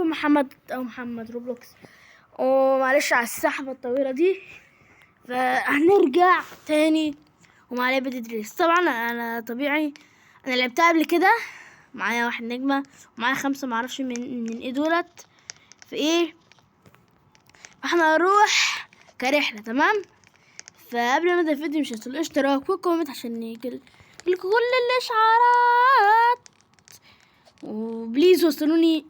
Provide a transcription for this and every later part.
محمد او محمد روبلوكس. ومعلش على السحبة الطويلة دي، فهنرجع تاني ومعايا بدي دريس. طبعا انا طبيعي انا لعبتها قبل كده، معايا 1 نجمة ومعايا 5 معرفش من ايه دولت في ايه. احنا هنروح كرحلة، تمام؟ فقبل ما ابدا الفيديو مش هتنسوا الاشتراك والكومنت عشان يجيلكوا كل الاشعارات، وبليز وصلوني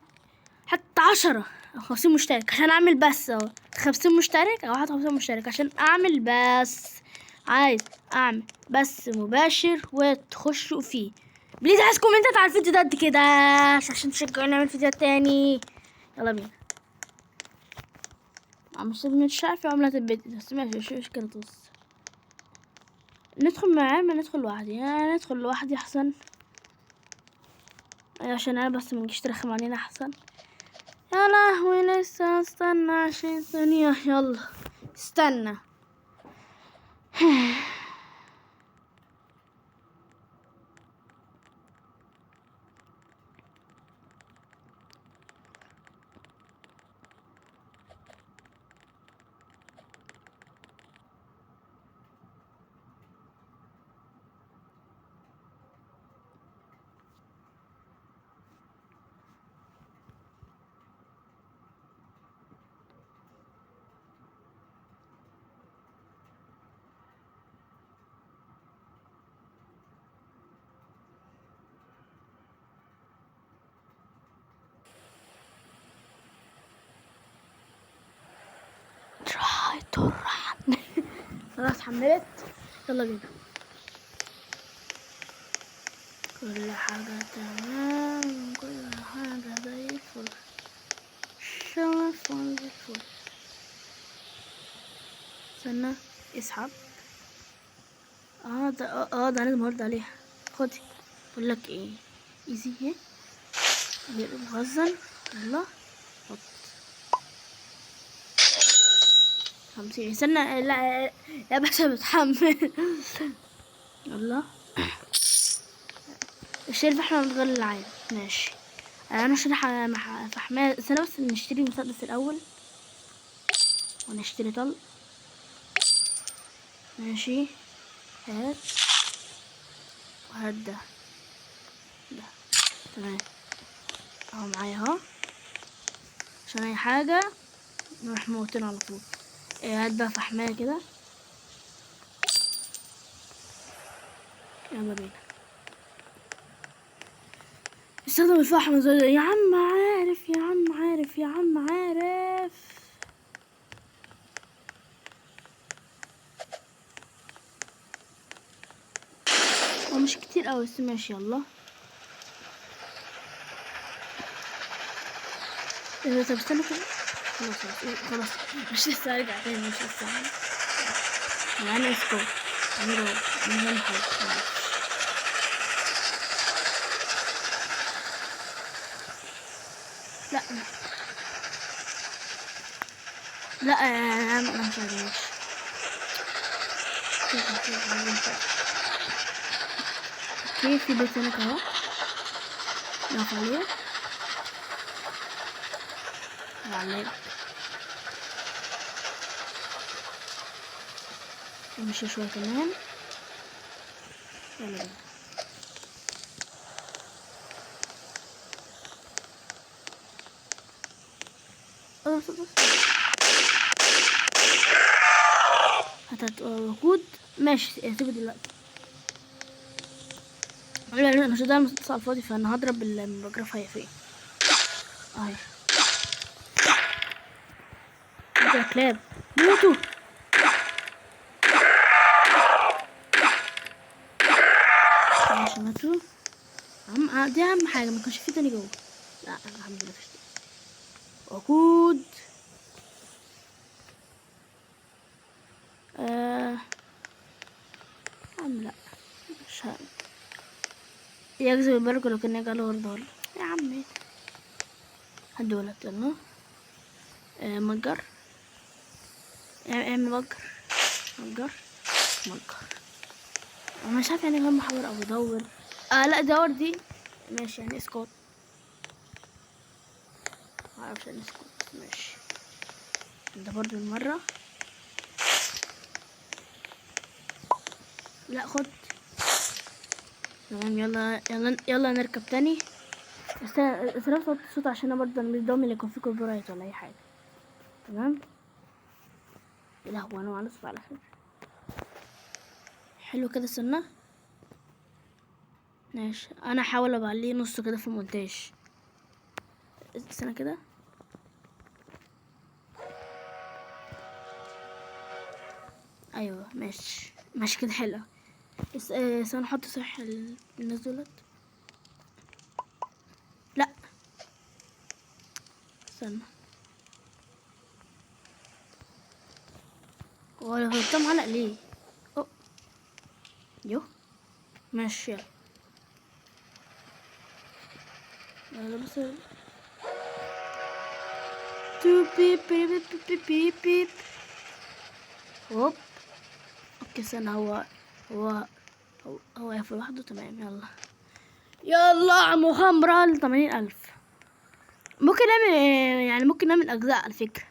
حتى 10 أو 50 مشترك عشان اعمل بس 50 مشترك او حتى 50 مشترك عشان اعمل بس، عايز اعمل بس مباشر وتخشوا فيه. بليز عايز كومنتات على الفيديو ده قد كده عشان تشجعوني نعمل فيديوهات تاني. يلا بينا. مش عارفه عملة البيت بس ماشي، مش مشكلة. بص ندخل معاه ما ندخل لوحدي، يعني ندخل لوحدي احسن عشان انا بس منجيش ترخم علينا احسن. يا لهوي لسه استنى 20 ثانية، يلا استنى. تراي تران. خلاص حملت، يلا بينا. كل حاجة تمام، كل حاجة زي الفل، شغل فل الفل. استنى اسحب. ده لازم ارد عليها. خدي، بقول لك ايه، ايزي اهي بغزل. يلا حط 50. استنى، لا يا باشا بتحمل. يلا الشريف احنا بنغير العين، ماشي. انا شريحة فحماية. استنى بس نشتري مسدس الاول ونشتري طلق، ماشي. هات وهات ده تمام اهو معايا اهو، عشان اي حاجة نروح موتين على طول. هات بقى فحماية كده، يلا بينا. استخدم الفحم يا عم عارف، يا عم عارف، يا عم عارف. هو مش كتير اوي بس ماشي، يلا. طب استنى كده، خلاص خلاص مش لسه هرجع تاني، مش لسه يعني اسكو نروح ننحل. لا لا انا مش عايزش كيف في بيت هناك اهو، نقف عليه وعليه نمشي شوية كمان. يلا بينا. وقود ماشي، سيبه دلوقتي. لا مش ده المسدس على الفاضي، فانا هضرب المجرفة هي فين اهي. يا كلاب موتوا. ماشي ماتوا. دي اهم حاجة، ما كانش في تاني جوه. لا الحمد لله فيش تاني. وقود لا مش يجذب البرق لو كان قالوا ورده يا عمي. هدولت يلا. مجر، اعمل مجر. انا مش عارف يعني هم محور او بدور. لا دور دي ماشي يعني اسكت. معرفش نسكت. ماشي ده برضو المرة. لا خد. تمام يلا يلا يلا نركب تاني. بس انا صوت الصوت عشان انا برضه مش ضامن يكون في كوبي رايت ولا اي حاجة. تمام. لا هو انا على صوت على خير. حلو كده سنة. ماشي انا هحاول ابعليه نص كده في المونتاج. استنى كده. ايوه ماشي ماشي كده حلو. بس استنى نحط صح الناس دولت. لا استنى. هو انت معلق ليه؟ أوه. يو ماشي يلا. يلا بس. تو بيب بيب بيب بيب بيب بيب. هوب. اوكي استنى هو هو يقفل لوحده. تمام يلا. يلا مغامرة ل80,000. ممكن نعمل يعني ممكن نعمل أجزاء على فكرة.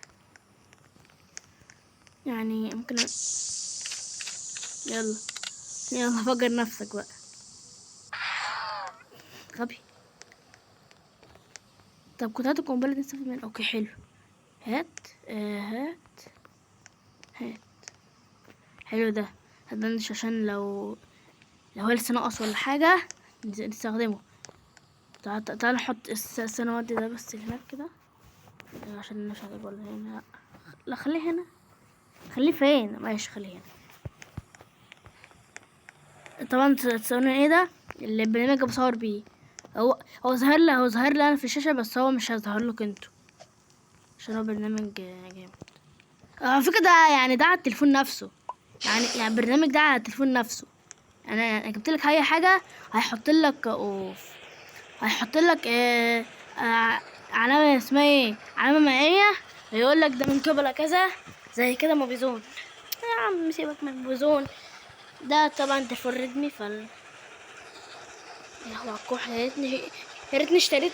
يعني ممكن يلا يلا فجر نفسك بقى غبي. طب كنت هات القنبلة دي نستفيد منها. اوكي حلو. هات هات هات. حلو ده. هتبنش عشان لو هي لسه ناقص ولا حاجة نستخدمه. تعال نحط السنوات ده بس هناك كده عشان نشغل. ولا هنا؟ لا خليه هنا. خليه فين؟ ماشي خليه هنا. طبعا تسألوني ايه ده اللي البرنامج اللي بصور بيه. هو ظاهر لي انا في الشاشة، بس هو مش هيظهر لكم انتوا عشان هو برنامج جامد. على فكرة ده يعني ده على التليفون نفسه. يعني البرنامج ده على التليفون نفسه. انا جبت لك اي حاجة هيحط لك اوف. هيحط لك علامة اسمها ايه، علامة مائية. هيقول لك ده من قبل كذا زي كده موبيزون. يا عم سيبك من موبيزون ده. طبعا ده في الريدمي يا هو عالكح. يا ريتني اشتريت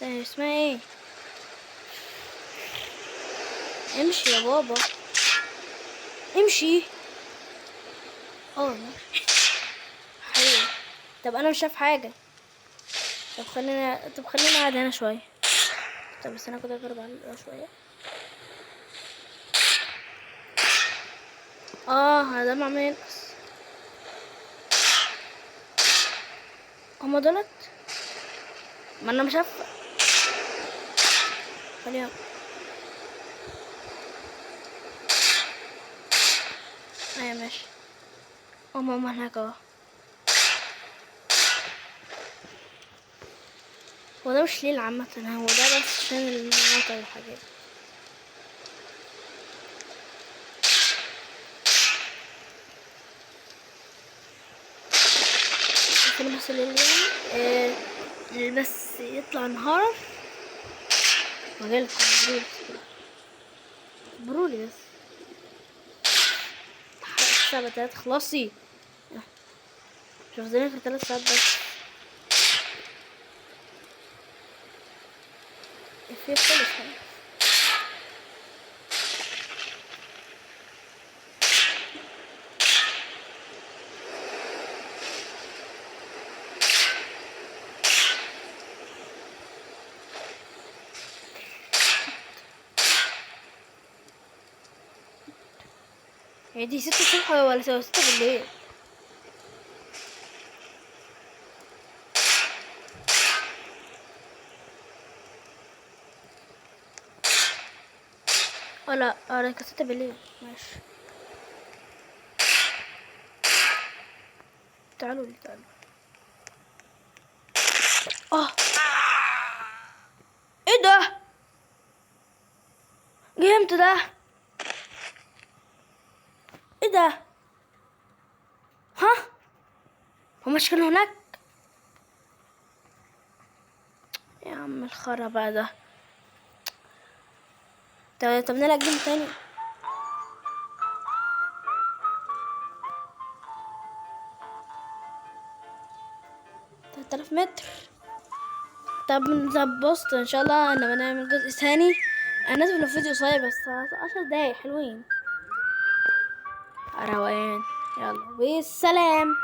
اسمها ايه. امشي يا بابا امشي. حلو. طب انا مش شايف حاجه. طب خلينا قاعد هنا شويه. طب بس انا كده اجرب على شويه. انا ده عمال ينقص. هما دولت. ما انا مش عارفه. خليهم. ايوه ماشي. هما هناك اهو. هو ده مش ليل عامة، هو ده بس عشان الموتى والحاجات. عشان بس الليل يعني بس يطلع نهار وجالكم برولي بس. الساعة 3 خلاصي. شوف زي في 3 ساعات بس. في خلص خلاص. هي دي 6 الصبح ولا 6 بالليل؟ لا انا كانت 6 بالليل. ماشي تعالوا لي تعالوا. ايه ده؟ جه امتى ده؟ ايه ده؟ ها هما مش كانوا هناك؟ يا عم الخرا بقى ده. طب نلعب جيم تاني. 3000 متر. طب بص ان شاء الله لما نعمل جزء ثاني. انا اسف ان الفيديو قصير بس 10 دقايق حلوين روقان. يلا والسلام.